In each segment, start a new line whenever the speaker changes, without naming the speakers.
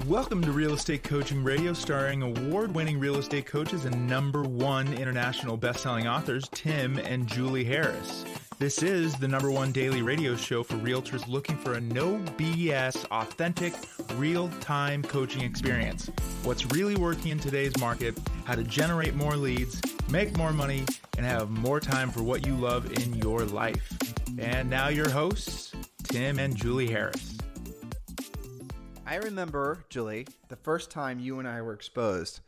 Welcome to Real Estate Coaching Radio, starring award-winning real estate coaches and #1 international best-selling authors, Tim and Julie Harris. This is the #1 daily radio show for realtors looking for a no BS, authentic, real-time coaching experience. What's really working in today's market, how to generate more leads, make more money, and have more time for what you love in your life. And now your hosts, Tim and Julie Harris.
I remember, Julie, the first time you and I were exposed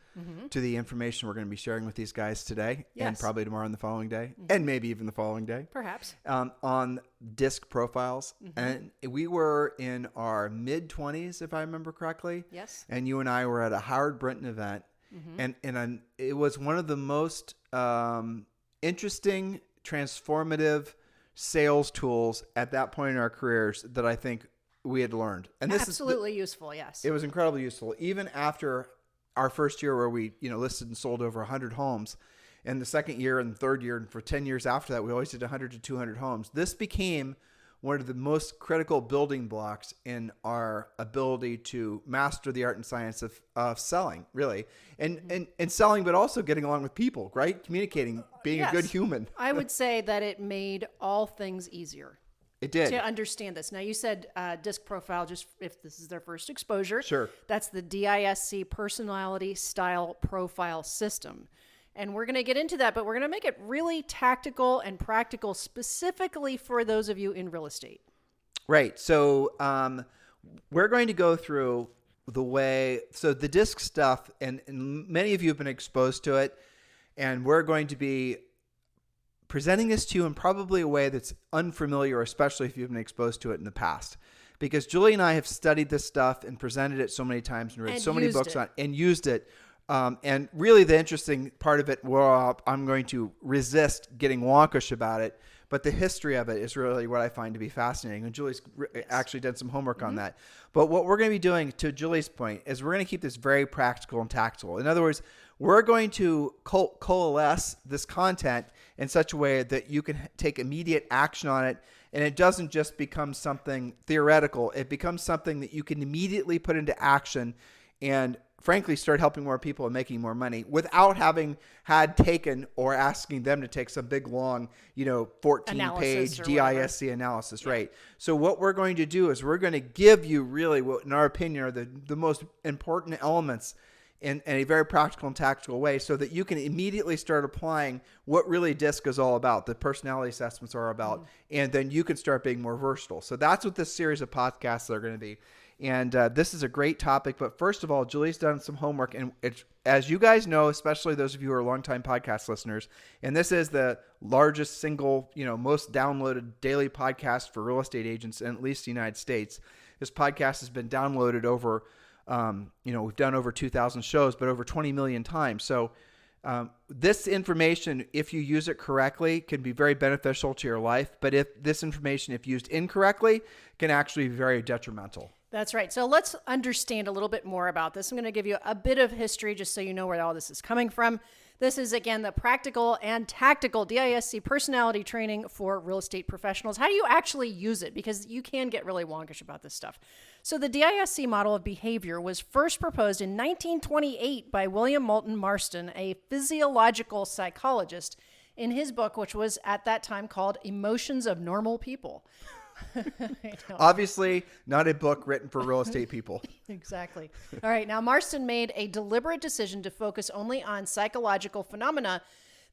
to the information we're going to be sharing with these guys today, and probably tomorrow and the following day, and maybe even the following day.
Perhaps.
On disc profiles. And we were in our mid-20s, if I remember correctly.
Yes.
And you and I were at a Howard Brinton event. And it was one of the most interesting, transformative sales tools at that point in our careers that I think we had learned. And this
absolutely useful, yes.
It was incredibly useful. Even after our first year where we, listed and sold over 100 homes, and the second year and the third year, and for 10 years after that, we always did 100 to 200 homes. This became one of the most critical building blocks in our ability to master the art and science of selling, really. And selling, but also getting along with people, right? Communicating, being a good human.
I would say that it made all things easier.
It did.
To understand this. Now, you said disc profile, just if this is their first exposure.
Sure.
That's the DISC Personality Style Profile System. And we're going to get into that, but we're going to make it really tactical and practical, specifically for those of you in real estate.
Right. So we're going to go through the disc stuff, and many of you have been exposed to it, and we're going to be presenting this to you in probably a way that's unfamiliar, especially if you've been exposed to it in the past. Because Julie and I have studied this stuff and presented it so many times and read so many books on it and used it. And really the interesting part of it, well, I'm going to resist getting wonkish about it, but the history of it is really what I find to be fascinating. And Julie's actually done some homework on that. But what we're going to be doing, to Julie's point, is we're going to keep this very practical and tactical. In other words, we're going to coalesce this content in such a way that you can take immediate action on it, and it doesn't just become something theoretical. It becomes something that you can immediately put into action and frankly start helping more people and making more money without having had taken or asking them to take some big long 14-page DISC analysis.
Yeah.
Right. So what we're going to do is we're going to give you really what in our opinion are the most important elements in a very practical and tactical way, so that you can immediately start applying what really DISC is all about, the personality assessments are about, and then you can start being more versatile. So that's what this series of podcasts are going to be. And this is a great topic. But first of all, Julie's done some homework. And as you guys know, especially those of you who are longtime podcast listeners, and this is the largest single, most downloaded daily podcast for real estate agents in at least the United States. This podcast has been downloaded over, we've done over 2,000 shows, but over 20 million times. So this information, if you use it correctly, can be very beneficial to your life. But if used incorrectly, can actually be very detrimental.
That's right. So let's understand a little bit more about this. I'm going to give you a bit of history just so you know where all this is coming from. This is, again, the practical and tactical DISC personality training for real estate professionals. How do you actually use it? Because you can get really wonkish about this stuff. So the DISC model of behavior was first proposed in 1928 by William Moulton Marston, a physiological psychologist, in his book, which was at that time called Emotions of Normal People.
Obviously, not a book written for real estate people.
Exactly. All right. Now, Marston made a deliberate decision to focus only on psychological phenomena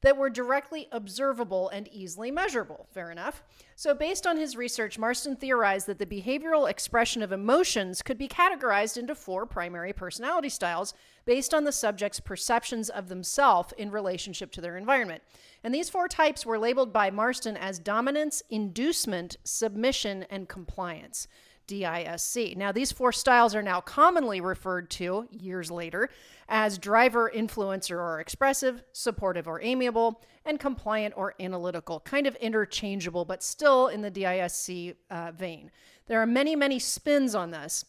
that were directly observable and easily measurable. Fair enough. So based on his research, Marston theorized that the behavioral expression of emotions could be categorized into 4 primary personality styles based on the subject's perceptions of themselves in relationship to their environment. And these 4 types were labeled by Marston as dominance, inducement, submission, and compliance. DISC. Now, these 4 styles are now commonly referred to, years later, as driver, influencer, or expressive, supportive or amiable, and compliant or analytical, kind of interchangeable, but still in the DISC vein. There are many, many spins on this,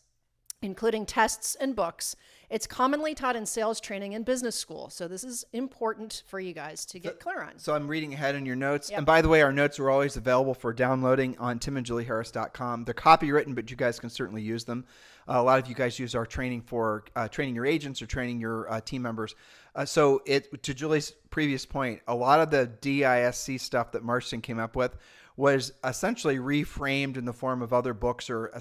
including tests and books, It's commonly taught in sales training and business school. So this is important for you guys to get clear on.
So I'm reading ahead in your notes.
Yep.
And by the way, our notes are always available for downloading on timandjulieharris.com. They're copywritten, but you guys can certainly use them. A lot of you guys use our training for training your agents or training your team members. So to Julie's previous point, a lot of the DISC stuff that Marston came up with was essentially reframed in the form of other books or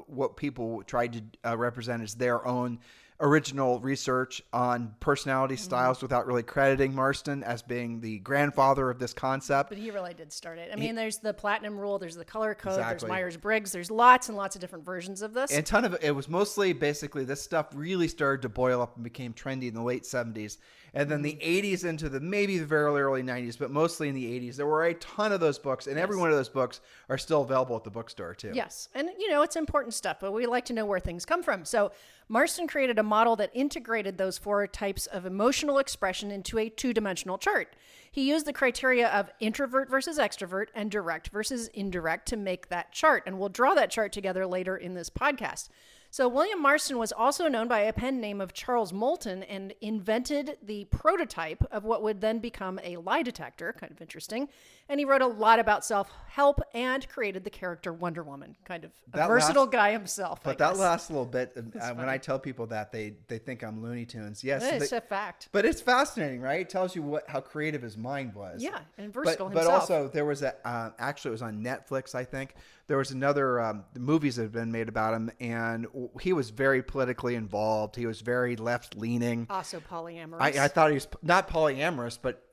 what people tried to represent as their own original research on personality styles without really crediting Marston as being the grandfather of this concept.
But he really did start it. I mean, there's the Platinum Rule, there's the Color Code,
Exactly.
there's Myers-Briggs, there's lots and lots of different versions of this.
And a ton of it was mostly basically this stuff really started to boil up and became trendy in the late 70s. And then the 80s into maybe the very early 90s, but mostly in the 80s, there were a ton of those books. And every one of those books are still available at the bookstore too.
Yes. And, it's important stuff, but we like to know where things come from. So Marston created a model that integrated those 4 types of emotional expression into a 2-dimensional chart. He used the criteria of introvert versus extrovert and direct versus indirect to make that chart. And we'll draw that chart together later in this podcast. So William Marston was also known by a pen name of Charles Moulton and invented the prototype of what would then become a lie detector, kind of interesting. And he wrote a lot about self-help and created the character Wonder Woman, kind of a versatile guy himself.
But that last little bit, when I tell people that, they think I'm Looney Tunes. Yes,
it's a fact.
But it's fascinating, right? It tells you how creative his mind was.
Yeah, and versatile
but
himself.
also there was actually it was on Netflix, I think. There was another movies that have been made about him, and he was very politically involved. He was very left-leaning.
Also polyamorous.
I thought he was not polyamorous, but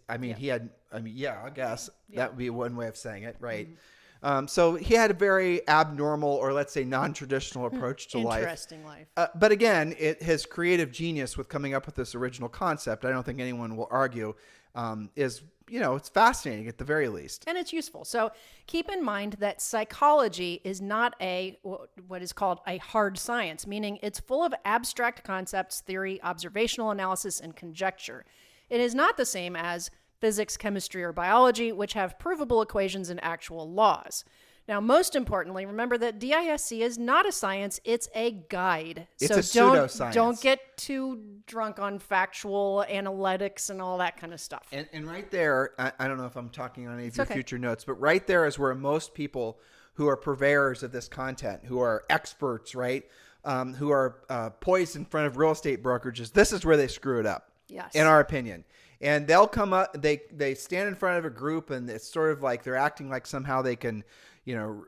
I guess that would be one way of saying it, right? Mm-hmm. So he had a very abnormal, or let's say non-traditional approach to life.
Interesting life.
But again, his creative genius with coming up with this original concept, I don't think anyone will argue, is, it's fascinating at the very least.
And it's useful. So keep in mind that psychology is not what is called a hard science, meaning it's full of abstract concepts, theory, observational analysis, and conjecture. It is not the same as physics, chemistry, or biology, which have provable equations and actual laws. Now, most importantly, remember that DISC is not a science, it's a guide.
It's a pseudoscience.
Don't get too drunk on factual analytics and all that kind of stuff.
And right there, I don't know if I'm talking on any of your future notes, but right there is where most people who are purveyors of this content, who are experts, right, who are poised in front of real estate brokerages, this is where they screw it up.
Yes.
In our opinion. And they'll come up, they stand in front of a group, and it's sort of like they're acting like somehow they can,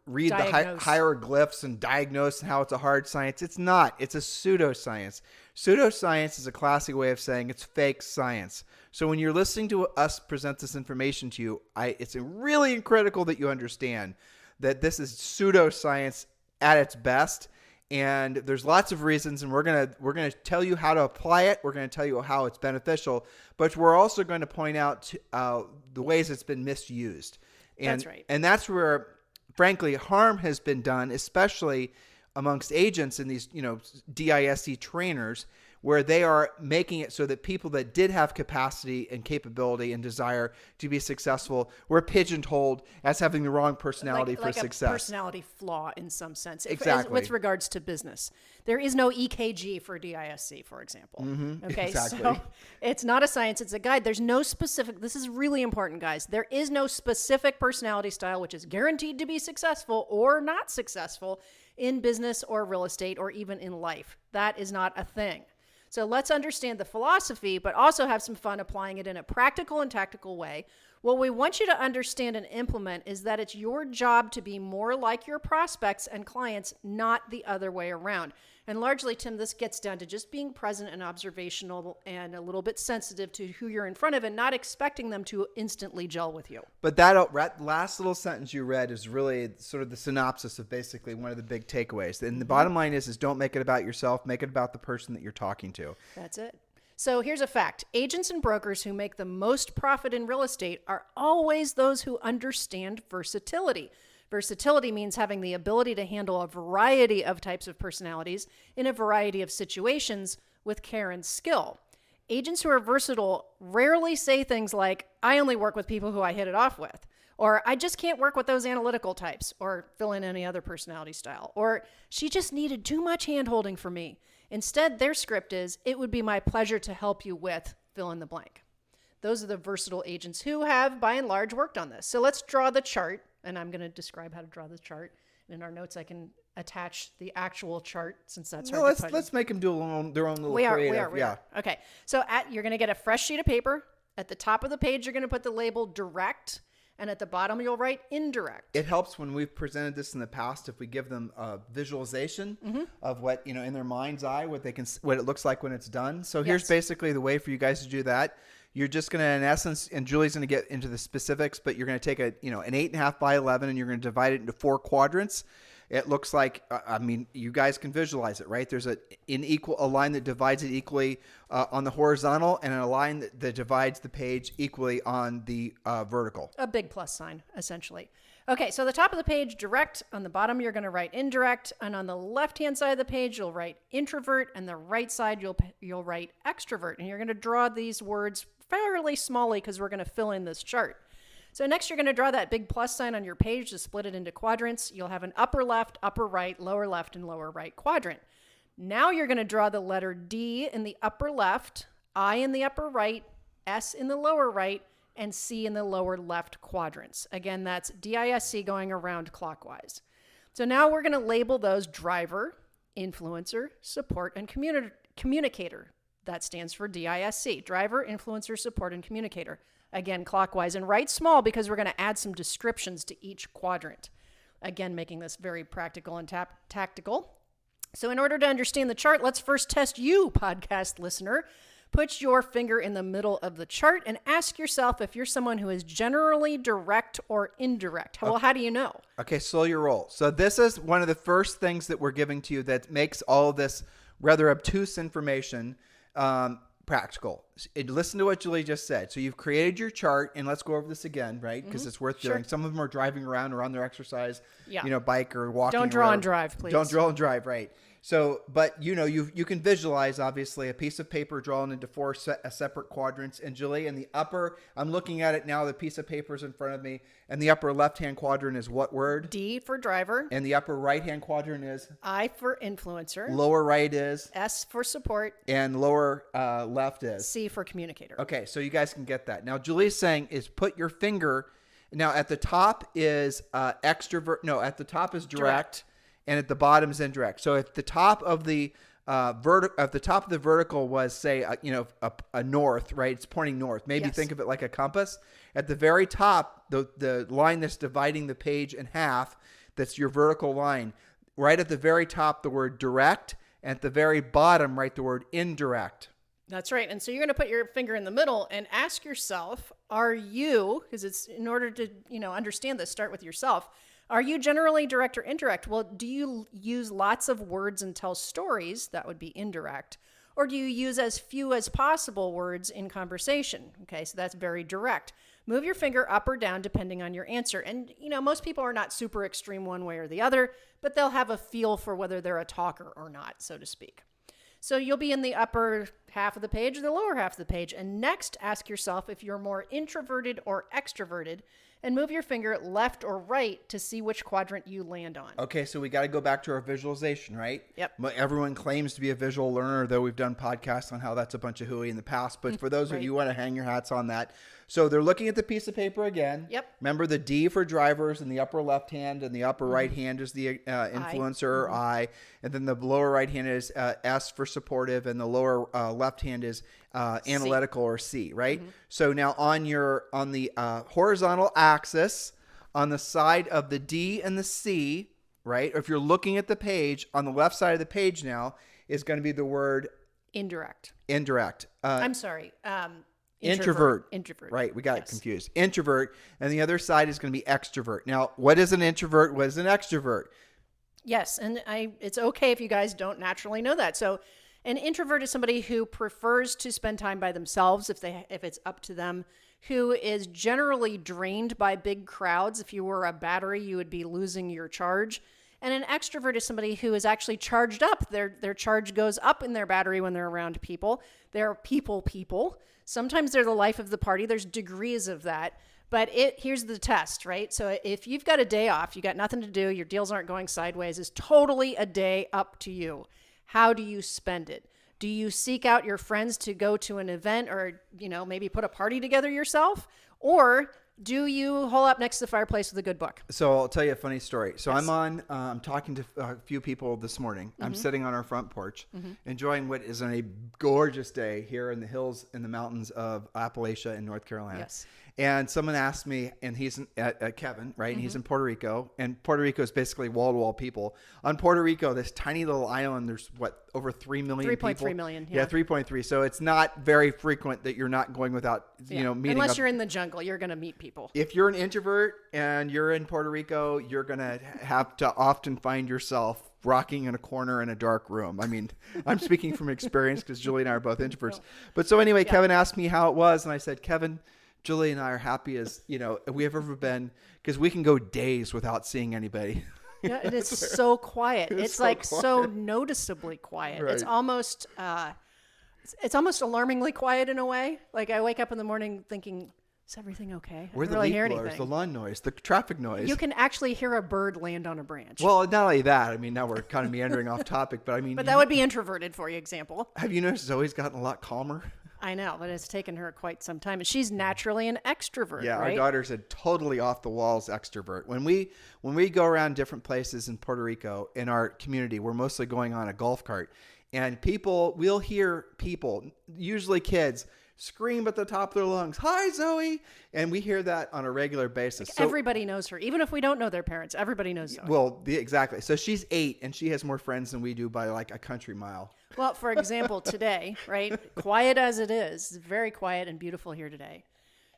read the hieroglyphs and diagnose and how it's a hard science. It's not. It's a pseudoscience. Pseudoscience is a classic way of saying it's fake science. So when you're listening to us present this information to you, it's really critical that you understand that this is pseudoscience at its best. And there's lots of reasons, and we're gonna tell you how to apply it. We're going to tell you how it's beneficial, but we're also going to point out the ways it's been misused. And,
that's right.
And that's where, frankly, harm has been done, especially amongst agents and these, DISC trainers, where they are making it so that people that did have capacity and capability and desire to be successful were pigeonholed as having the wrong personality for success.
A personality flaw in some sense.
Exactly.
With regards to business. There is no EKG for DISC, for example.
Mm-hmm.
Okay,
exactly.
So it's not a science, it's a guide. There's no specific, this is really important, guys. There is no specific personality style which is guaranteed to be successful or not successful in business or real estate or even in life. That is not a thing. So let's understand the philosophy, but also have some fun applying it in a practical and tactical way. What we want you to understand and implement is that it's your job to be more like your prospects and clients, not the other way around. And largely, Tim, this gets down to just being present and observational and a little bit sensitive to who you're in front of and not expecting them to instantly gel with you.
But that last little sentence you read is really sort of the synopsis of basically one of the big takeaways. And the bottom line is don't make it about yourself, make it about the person that you're talking to.
That's it. So here's a fact. Agents and brokers who make the most profit in real estate are always those who understand versatility. Versatility means having the ability to handle a variety of types of personalities in a variety of situations with care and skill. Agents who are versatile rarely say things like, I only work with people who I hit it off with, or I just can't work with those analytical types, or fill in any other personality style, or she just needed too much hand-holding for me. Instead, their script is, it would be my pleasure to help you with fill in the blank. Those are the versatile agents who have, by and large, worked on this. So let's draw the chart, and I'm going to describe how to draw the chart. In our notes, I can attach the actual chart since that's hard to put.
Let's make them do their own little
We
creative.
are. Okay. So you're going to get a fresh sheet of paper. At the top of the page, you're going to put the label direct, and at the bottom, you'll write indirect.
It helps when we've presented this in the past if we give them a visualization of what, in their mind's eye, what it looks like when it's done. So here's basically the way for you guys to do that. You're just going to, in essence, and Julie's going to get into the specifics, but you're going to take an 8.5 by 11 and you're going to divide it into 4 quadrants. It looks like, you guys can visualize it, right? There's a line that divides it equally on the horizontal and a line that divides the page equally on the vertical.
A big plus sign, essentially. Okay, so the top of the page, direct. On the bottom, you're going to write indirect. And on the left-hand side of the page, you'll write introvert. And the right side, you'll write extrovert. And you're going to draw these words fairly smallly because we're going to fill in this chart. So next, you're going to draw that big plus sign on your page to split it into quadrants. You'll have an upper left, upper right, lower left, and lower right quadrant. Now you're going to draw the letter D in the upper left, I in the upper right, S in the lower right, and C in the lower left quadrants. Again, that's DISC going around clockwise. So now we're going to label those driver, influencer, support, and communicator. That stands for DISC, driver, influencer, support, and communicator. Again, clockwise, and write small because we're going to add some descriptions to each quadrant. Again, making this very practical and tactical. So in order to understand the chart, let's first test you, podcast listener. Put your finger in the middle of the chart and ask yourself if you're someone who is generally direct or indirect. Well, how do you know? Okay,
slow your roll. So this is one of the first things that we're giving to you that makes all of this rather obtuse information practical. Listen to what Julie just said. So you've created your chart, and let's go over this again, right? Because it's worth doing. Some of them are driving around or on their exercise, bike or walking.
Don't draw and drive, please.
Don't draw and drive, right? So, but you can visualize obviously a piece of paper drawn into 4 separate quadrants. And Julie, in the upper, I'm looking at it now. The piece of paper is in front of me, and the upper left-hand quadrant is what word?
D for driver.
And the upper right-hand quadrant is
I for influencer.
Lower right is
S for support.
And lower left is
C for communicator.
Okay, so you guys can get that. Now, Julie's saying is put your finger. Now, at the top is extrovert. No, at the top is direct. And at the bottom is indirect. So if the top of the vertical was, say, a north, right? It's pointing north. Maybe think of it like a compass. At the very top, the line that's dividing the page in half, that's your vertical line. Right at the very top, the word direct. And at the very bottom, write the word indirect.
That's right. And so you're going to put your finger in the middle and ask yourself, are you, because it's in order to, understand this, start with yourself. Are you generally direct or indirect? Well, do you use lots of words and tell stories? That would be indirect. Or do you use as few as possible words in conversation? Okay, so that's very direct. Move your finger up or down depending on your answer. And, most people are not super extreme one way or the other, but they'll have a feel for whether they're a talker or not, so to speak. So you'll be in the upper half of the page or the lower half of the page. And next, ask yourself if you're more introverted or extroverted, and move your finger left or right to see which quadrant you land on.
Okay, so we got to go back to our visualization, right?
Yep.
Everyone claims to be a visual learner, though we've done podcasts on how that's a bunch of hooey in the past. But for those of you who want to hang your hats on that. So they're looking at the piece of paper again.
Yep.
Remember the D for drivers in the upper left hand, and the upper right hand is the influencer, I. And then the lower right hand is S for supportive, and the lower left hand is analytical or C, right? So now on the horizontal axis, on the side of the D and the C, right? Or if you're looking at the page, on the left side of the page now is going to be the word
indirect.
I'm
sorry.
Introvert.
Right,
we got confused. Introvert, and the other side is going to be extrovert. Now, what is an introvert? What is an extrovert?
Yes, and it's okay if you guys don't naturally know that. So an introvert is somebody who prefers to spend time by themselves if it's up to them, who is generally drained by big crowds. If you were a battery, you would be losing your charge. And an extrovert is somebody who is actually charged up. Their charge goes up in their battery when they're around people. They're people. Sometimes they're the life of the party. There's degrees of that. But here's the test, right? So if you've got a day off, you got nothing to do, your deals aren't going sideways, it's totally a day up to you. How do you spend it? Do you seek out your friends to go to an event or, maybe put a party together yourself? Or do you hole up next to the fireplace with a good book?
So I'll tell you a funny story. So
Yes.
I'm talking to a few people this morning. I'm sitting on our front porch, enjoying what is a gorgeous day here in the hills and the mountains of Appalachia in North Carolina.
Yes.
And someone asked me, and he's Kevin, right? And he's in Puerto Rico, and Puerto Rico is basically wall-to-wall people. On Puerto Rico, this tiny little island, there's over 3 million people?
3.3 million.
Yeah, 3.3. So it's not very frequent that you're not going without, meeting
Unless
up.
you're in the jungle, you're going to meet people.
If you're an introvert and you're in Puerto Rico, you're going to have to often find yourself rocking in a corner in a dark room. I mean, I'm speaking from experience because Julie and I are both introverts. But so anyway, Kevin asked me how it was, and I said, Kevin, Julie and I are happy as, we have ever been, because we can go days without seeing anybody.
Yeah, it is so quiet. It's
so
like
quiet.
so noticeably quiet.
Right.
It's almost alarmingly quiet in a way. Like I wake up in the morning thinking, is everything okay? I
Where
don't
the
really
leaf
hear
blowers,
anything.
the lawn noise, the traffic noise.
You can actually hear a bird land on a branch.
Well, not only that, I mean, now we're kind of meandering off topic, but I mean,
but that would be introverted for you, example.
have you noticed Zoe's gotten a lot calmer?
I know, but it's taken her quite some time. And she's naturally an extrovert,
Yeah,
right?
our daughter's a totally off the walls extrovert. When we go around different places in Puerto Rico in our community, we're mostly going on a golf cart, and we'll hear people, usually kids, scream at the top of their lungs, "Hi, Zoe!" And we hear that on a regular basis. So,
everybody knows her. Even if we don't know their parents, everybody knows Zoe.
well, exactly. So she's 8, and she has more friends than we do by like a country mile.
Well, for example, today, right? Quiet as it is, it's very quiet and beautiful here today.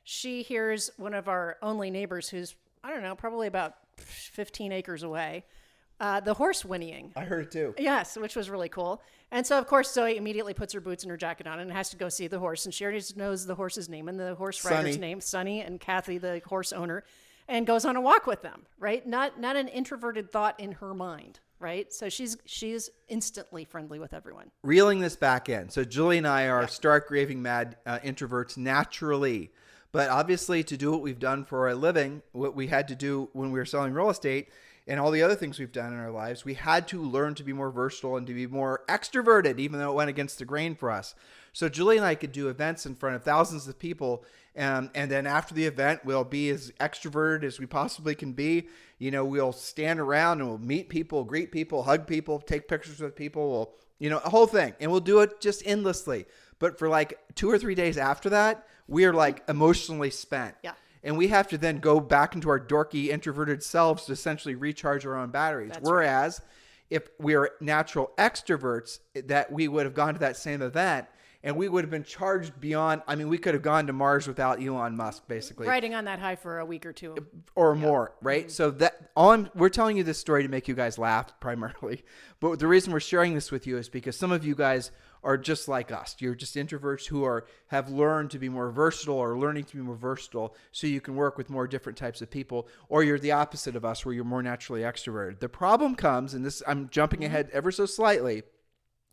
She hears one of our only neighbors who's, I don't know, probably about 15 acres away, the horse whinnying.
I heard it too.
Yes, which was really cool. And so, of course, Zoe immediately puts her boots and her jacket on and has to go see the horse. And she already knows the horse's name and the horse rider's
Sonny.
name, Sonny and Kathy, the horse owner, and goes on a walk with them, right? Not an introverted thought in her mind, right? So she's instantly friendly with everyone.
Reeling this back in. So Julie and I are stark raving mad introverts naturally. But obviously to do what we've done for a living, what we had to do when we were selling real estate and all the other things we've done in our lives, we had to learn to be more versatile and to be more extroverted, even though it went against the grain for us. So Julie and I could do events in front of thousands of people. And then after the event, we'll be as extroverted as we possibly can be. We'll stand around and we'll meet people, greet people, hug people, take pictures with people. A whole thing. And we'll do it just endlessly. But for like 2 or 3 days after that, we are like emotionally spent.
Yeah.
And we have to then go back into our dorky, introverted selves to essentially recharge our own batteries.
That's
Whereas if we are natural extroverts, that we would have gone to that same event and we would have been charged beyond. I mean, we could have gone to Mars without Elon Musk, basically.
Riding on that high for a week or two.
Or more, right? So we're telling you this story to make you guys laugh primarily. But the reason we're sharing this with you is because some of you guys are just like us. You're just introverts who have learned to be more versatile or learning to be more versatile so you can work with more different types of people. Or you're the opposite of us where you're more naturally extroverted. The problem comes, and this I'm jumping ahead ever so slightly,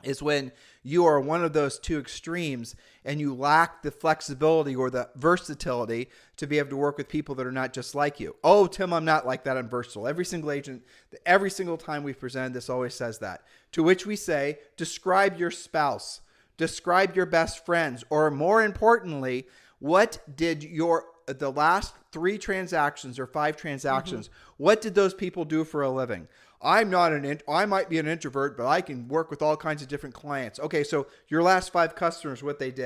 is when you are one of those two extremes and you lack the flexibility or the versatility to be able to work with people that are not just like you. Oh, Tim, I'm not like that. I'm versatile. Every single agent, every single time we've presented this always says that. To which we say, describe your spouse, describe your best friends, or more importantly, what did the last 3 transactions or 5 transactions, what did those people do for a living? I might be an introvert, but I can work with all kinds of different clients. Okay, so your last 5 customers, what did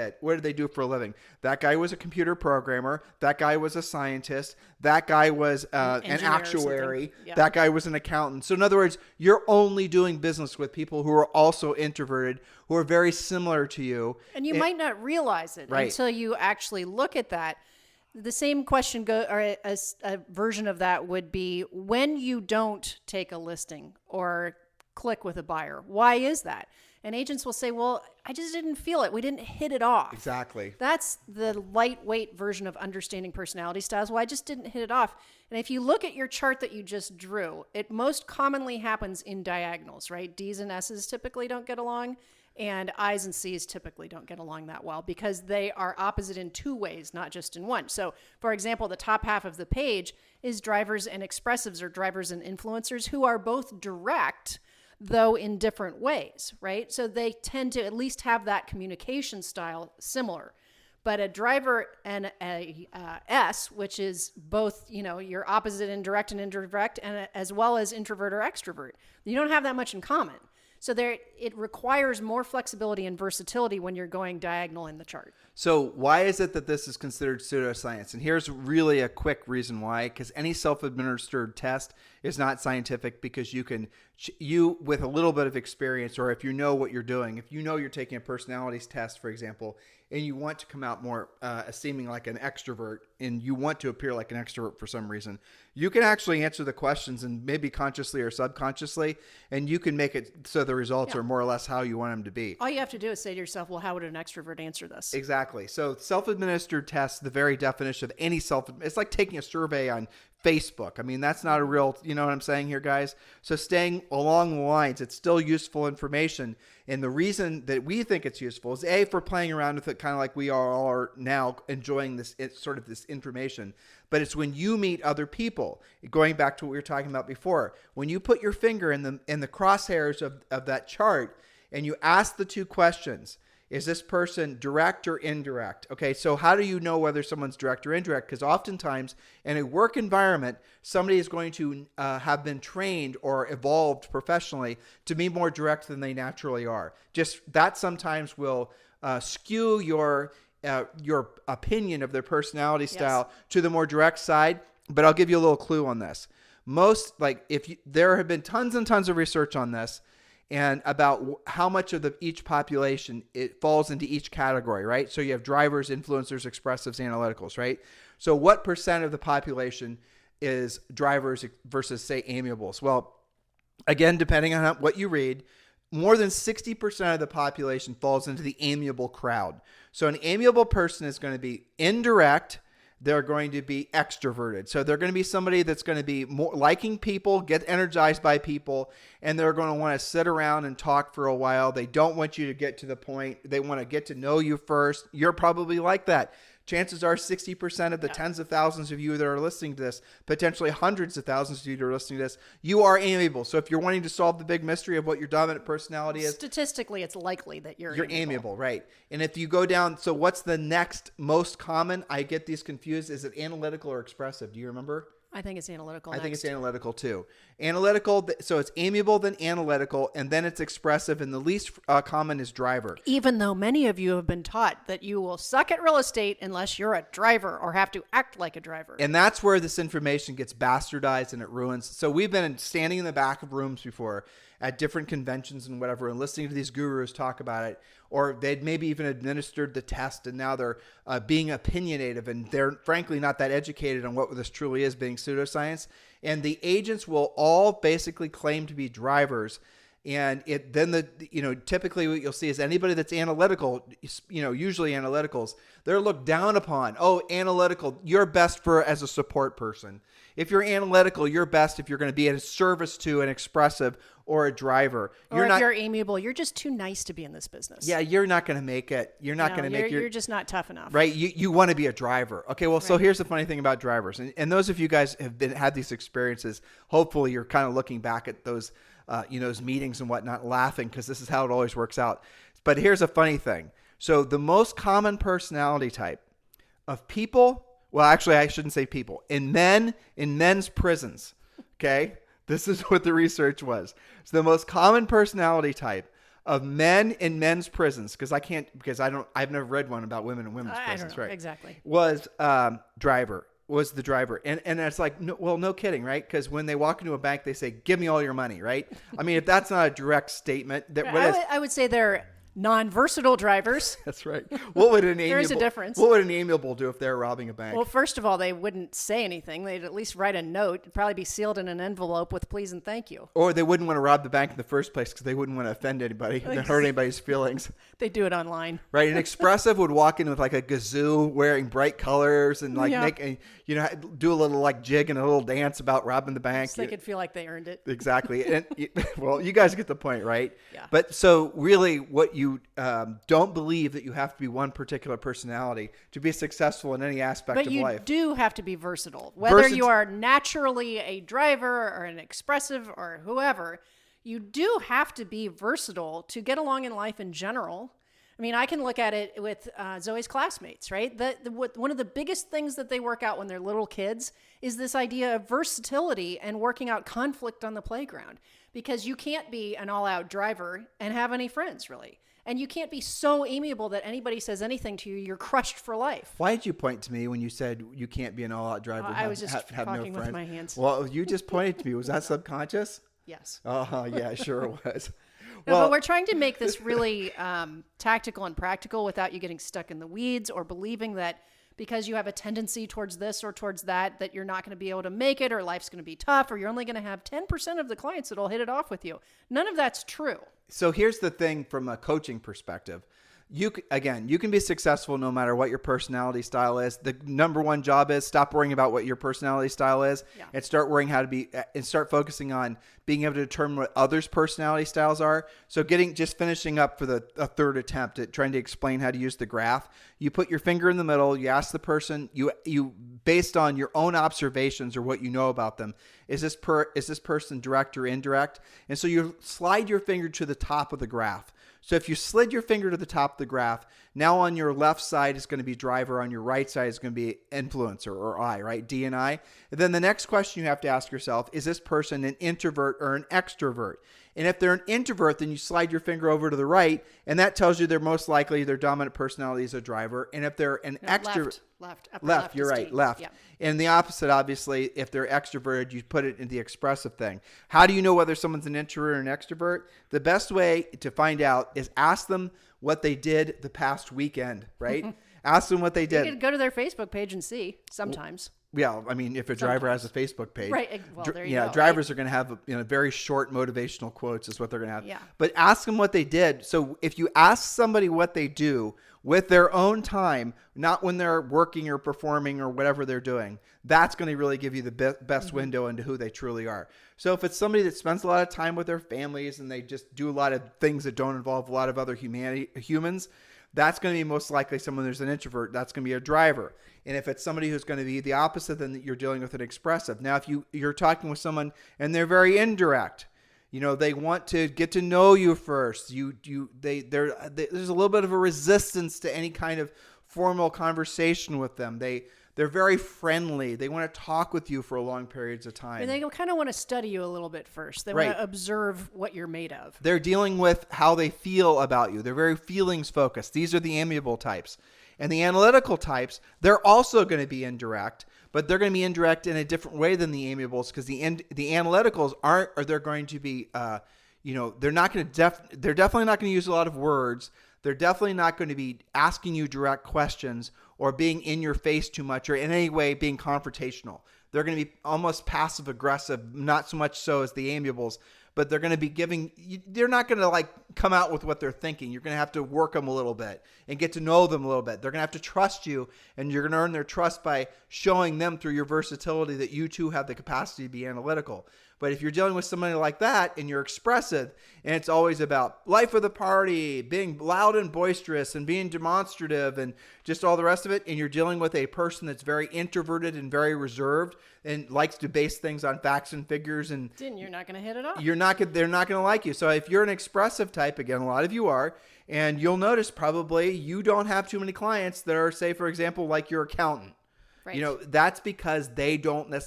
they do for a living? That guy was a computer programmer. That guy was a scientist. That guy was an actuary.
Yeah.
That guy was an accountant. So in other words, you're only doing business with people who are also introverted, who are very similar to you.
And you might not realize it until you actually look at that. The same question or a version of that would be when you don't take a listing or click with a buyer. Why is that? And agents will say, well, I just didn't feel it. We didn't hit it off.
Exactly.
That's the lightweight version of understanding personality styles. Well, I just didn't hit it off. And if you look at your chart that you just drew, it most commonly happens in diagonals, right? D's and S's typically don't get along. And I's and C's typically don't get along that well because they are opposite in 2 ways, not just in one. So, for example, the top half of the page is drivers and expressives or drivers and influencers who are both direct, though in different ways, right? So they tend to at least have that communication style similar. But a driver and a S, which is both, your opposite in direct and indirect, and as well as introvert or extrovert, you don't have that much in common. So it requires more flexibility and versatility when you're going diagonal in the chart.
So why is it that this is considered pseudoscience? And here's really a quick reason why. Because any self-administered test is not scientific, because you with a little bit of experience, or if you know what you're doing, if you know you're taking a personalities test, for example, and you want to come out more seeming like an extrovert, and you want to appear like an extrovert for some reason, you can actually answer the questions, and maybe consciously or subconsciously, and you can make it so the results are more or less how you want them to be.
All you have to do is say to yourself, well, how would an extrovert answer this?
Exactly. So self-administered tests, the very definition of any it's like taking a survey on Facebook. I mean, that's not a real, you know what I'm saying here, guys? So staying along the lines, it's still useful information. And the reason that we think it's useful is A, for playing around with it, kind of like we all are now enjoying this information. But it's when you meet other people, going back to what we were talking about before, when you put your finger in the crosshairs of that chart and you ask the two questions, is this person direct or indirect? Okay, so how do you know whether someone's direct or indirect? Because oftentimes in a work environment, somebody is going to have been trained or evolved professionally to be more direct than they naturally are. Just that sometimes will skew your opinion of their personality style to the more direct side. But I'll give you a little clue on this. There have been tons and tons of research on this, and about how much of each population it falls into each category, right? So you have drivers, influencers, expressives, analyticals, right? So what percent of the population is drivers versus, say, amiables? Well, again, depending on what you read, more than 60% of the population falls into the amiable crowd. So an amiable person is going to be indirect. They're going to be extroverted. So they're going to be somebody that's going to be more liking people, get energized by people, and they're going to want to sit around and talk for a while. They don't want you to get to the point. They want to get to know you first. You're probably like that. Chances are 60% of the tens of thousands of you that are listening to this, potentially hundreds of thousands of you that are listening to this, you are amiable. So if you're wanting to solve the big mystery of what your dominant personality is,
statistically, it's likely that you're
amiable, right? And if you go down, so what's the next most common? I get these confused. Is it analytical or expressive? Do you remember?
I think it's analytical.
I think it's analytical too. Analytical, so it's amiable, then analytical, and then it's expressive, and the least common is driver.
Even though many of you have been taught that you will suck at real estate unless you're a driver or have to act like a driver.
And that's where this information gets bastardized and it ruins. So we've been standing in the back of rooms before at different conventions and whatever, and listening to these gurus talk about it, or they'd maybe even administered the test, and now they're being opinionated, and they're frankly not that educated on what this truly is, being pseudoscience. And the agents will all basically claim to be drivers. And typically what you'll see is anybody that's analytical, usually analyticals, they're looked down upon. Oh, analytical, you're best as a support person. If you're analytical, you're best if you're going to be a service to an expressive or a driver.
If you're amiable, you're just too nice to be in this business.
Yeah, you're not going to make it. You're not going to make it.
You're just not tough enough.
Right? You want to be a driver. Okay, well, So here's the funny thing about drivers. And those of you guys have had these experiences, hopefully you're kind of looking back at those those meetings and whatnot, laughing, because this is how it always works out. But here's a funny thing. So the most common personality type of people, well, actually, I shouldn't say people, in men's prisons, okay? This is what the research was. So the most common personality type of men in men's prisons, I've never read one about women in women's prisons,
I don't know,
right?
Exactly.
Was the driver. And it's like, no kidding, right? Because when they walk into a bank, they say, give me all your money, right? I mean, if that's not a direct statement,
I would say they're non-versatile drivers.
That's right. What would an
There is a difference.
What would an amiable do if they're robbing a bank?
Well, first of all, they wouldn't say anything. They'd at least write a note. It'd probably be sealed in an envelope with please and thank you.
Or they wouldn't want to rob the bank in the first place because they wouldn't want to offend anybody and hurt anybody's feelings.
They do it online.
Right. An expressive would walk in with like a kazoo, wearing bright colors, and do a little like jig and a little dance about robbing the bank.
So they could feel like they earned it.
Exactly. And well, you guys get the point, right?
Yeah.
But so really what you don't believe that you have to be one particular personality to be successful in any aspect of life.
But you do have to be versatile. Whether you are naturally a driver or an expressive or whoever, you do have to be versatile to get along in life in general. I mean, I can look at it with Zoe's classmates, right? One of the biggest things that they work out when they're little kids is this idea of versatility and working out conflict on the playground, because you can't be an all-out driver and have any friends, really. And you can't be so amiable that anybody says anything to you, you're crushed for life.
Why did you point to me when you said you can't be an all-out driver?
I was just
have
talking
no
with my hands.
Well, you just pointed to me. Was that subconscious?
Yes.
Oh, yeah, sure it was.
No, but we're trying to make this really tactical and practical without you getting stuck in the weeds or believing that because you have a tendency towards this or towards that, that you're not going to be able to make it, or life's going to be tough, or you're only going to have 10% of the clients that'll hit it off with you. None of that's true.
So here's the thing from a coaching perspective. You can be successful no matter what your personality style is. The number one job is stop worrying about what your personality style is and start worrying and start focusing on being able to determine what others' personality styles are. So finishing up for a third attempt at trying to explain how to use the graph. You put your finger in the middle, you ask the person, you based on your own observations or what you know about them, is this person direct or indirect? And so you slide your finger to the top of the graph. So if you slid your finger to the top of the graph, now on your left side is going to be driver, on your right side is going to be influencer or I, right? D and I. And then the next question you have to ask yourself, is this person an introvert or an extrovert? And if they're an introvert, then you slide your finger over to the right, and that tells you they're most likely their dominant personality is a driver. And if they're an extrovert, left, you're right, left. Yeah. And the opposite, obviously, if they're extroverted, you put it in the expressive thing. How do you know whether someone's an introvert or an extrovert? The best way to find out is ask them what they did the past weekend, right? Ask them what they did.
You can go to their Facebook page and see sometimes.
Yeah, I mean, if a driver has a Facebook page,
right? Well, there you go.
Drivers are going to have very short motivational quotes is what they're going to have.
Yeah.
But ask them what they did. So if you ask somebody what they do with their own time, not when they're working or performing or whatever they're doing, that's going to really give you the best window into who they truly are. So if it's somebody that spends a lot of time with their families and they just do a lot of things that don't involve a lot of other humans, that's going to be most likely someone who's an introvert. That's going to be a driver. And if it's somebody who's going to be the opposite, then you're dealing with an expressive. Now, if you're talking with someone and they're very indirect, they want to get to know you first. There's a little bit of a resistance to any kind of formal conversation with them. They're very friendly. They want to talk with you for a long periods of time.
And they kind of want to study you a little bit first. They want to observe what you're made of.
They're dealing with how they feel about you. They're very feelings focused. These are the amiable types. And the analytical types, they're also going to be indirect, but they're going to be indirect in a different way than the amiables, because the analyticals they're going to be, they're definitely not going to use a lot of words. They're definitely not going to be asking you direct questions or being in your face too much or in any way being confrontational. They're going to be almost passive aggressive, not so much so as the amiables, but they're going to be they're not going to come out with what they're thinking. You're going to have to work them a little bit and get to know them a little bit. They're going to have to trust you, and you're going to earn their trust by showing them through your versatility that you too have the capacity to be analytical. But if you're dealing with somebody like that and you're expressive and it's always about life of the party, being loud and boisterous and being demonstrative and just all the rest of it, and you're dealing with a person that's very introverted and very reserved and likes to base things on facts and figures, and
you're not going to hit it off.
They're not going to like you. So if you're an expressive type, again, a lot of you are, and you'll notice probably you don't have too many clients that are, say, for example, like your accountant. Right. That's because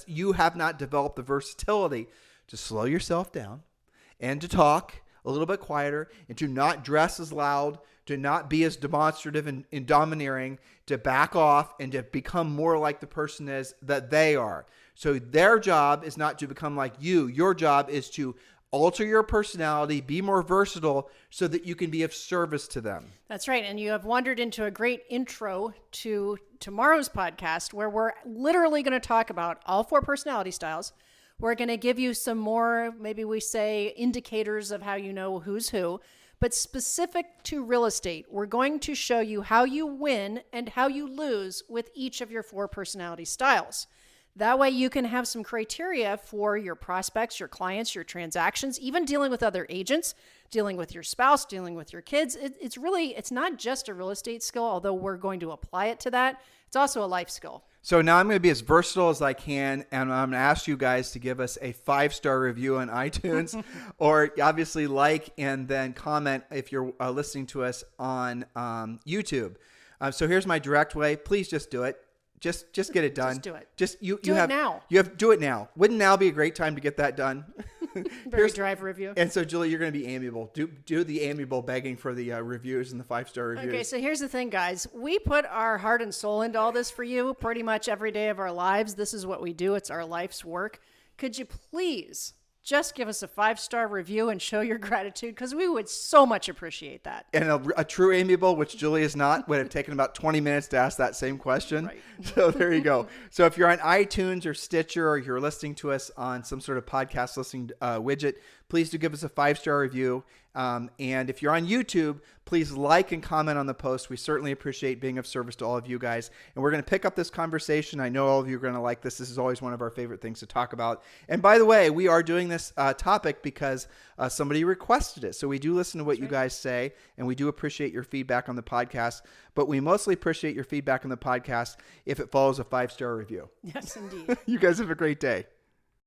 you have not developed the versatility to slow yourself down and to talk a little bit quieter and to not dress as loud, to not be as demonstrative and domineering, to back off and to become more like the person that they are. So their job is not to become like you. Your job is to alter your personality, be more versatile so that you can be of service to them.
That's right. And you have wandered into a great intro to tomorrow's podcast, where we're literally going to talk about all 4 personality styles. We're going to give you some more, maybe we say, indicators of how you know who's who. But specific to real estate, we're going to show you how you win and how you lose with each of your 4 personality styles. That way you can have some criteria for your prospects, your clients, your transactions, even dealing with other agents, dealing with your spouse, dealing with your kids. It's not just a real estate skill, although we're going to apply it to that. It's also a life skill.
So now I'm going to be as versatile as I can, and I'm going to ask you guys to give us a 5-star review on iTunes, or obviously like and then comment if you're listening to us on YouTube. So here's my direct way. Please just do it. Just get it done.
Just do it.
Do it
now.
Do it now. Wouldn't now be a great time to get that done?
Drive review.
And so, Julie, you're going to be amiable. Do the amiable begging for the reviews and the 5-star reviews.
Okay, so here's the thing, guys. We put our heart and soul into all this for you pretty much every day of our lives. This is what we do. It's our life's work. Could you please just give us a 5-star review and show your gratitude? Because we would so much appreciate that.
And a true amiable, which Julie is not, would have taken about 20 minutes to ask that same question. Right. So there you go. So if you're on iTunes or Stitcher, or you're listening to us on some sort of podcast listening widget, please do give us a 5-star review. And if you're on YouTube, please like and comment on the post. We certainly appreciate being of service to all of you guys. And we're going to pick up this conversation. I know all of you are going to like this. This is always one of our favorite things to talk about. And by the way, we are doing this topic because somebody requested it. So we do listen to what you guys say, and we do appreciate your feedback on the podcast. But we mostly appreciate your feedback on the podcast if it follows a 5-star review.
Yes, indeed.
You guys have a great day.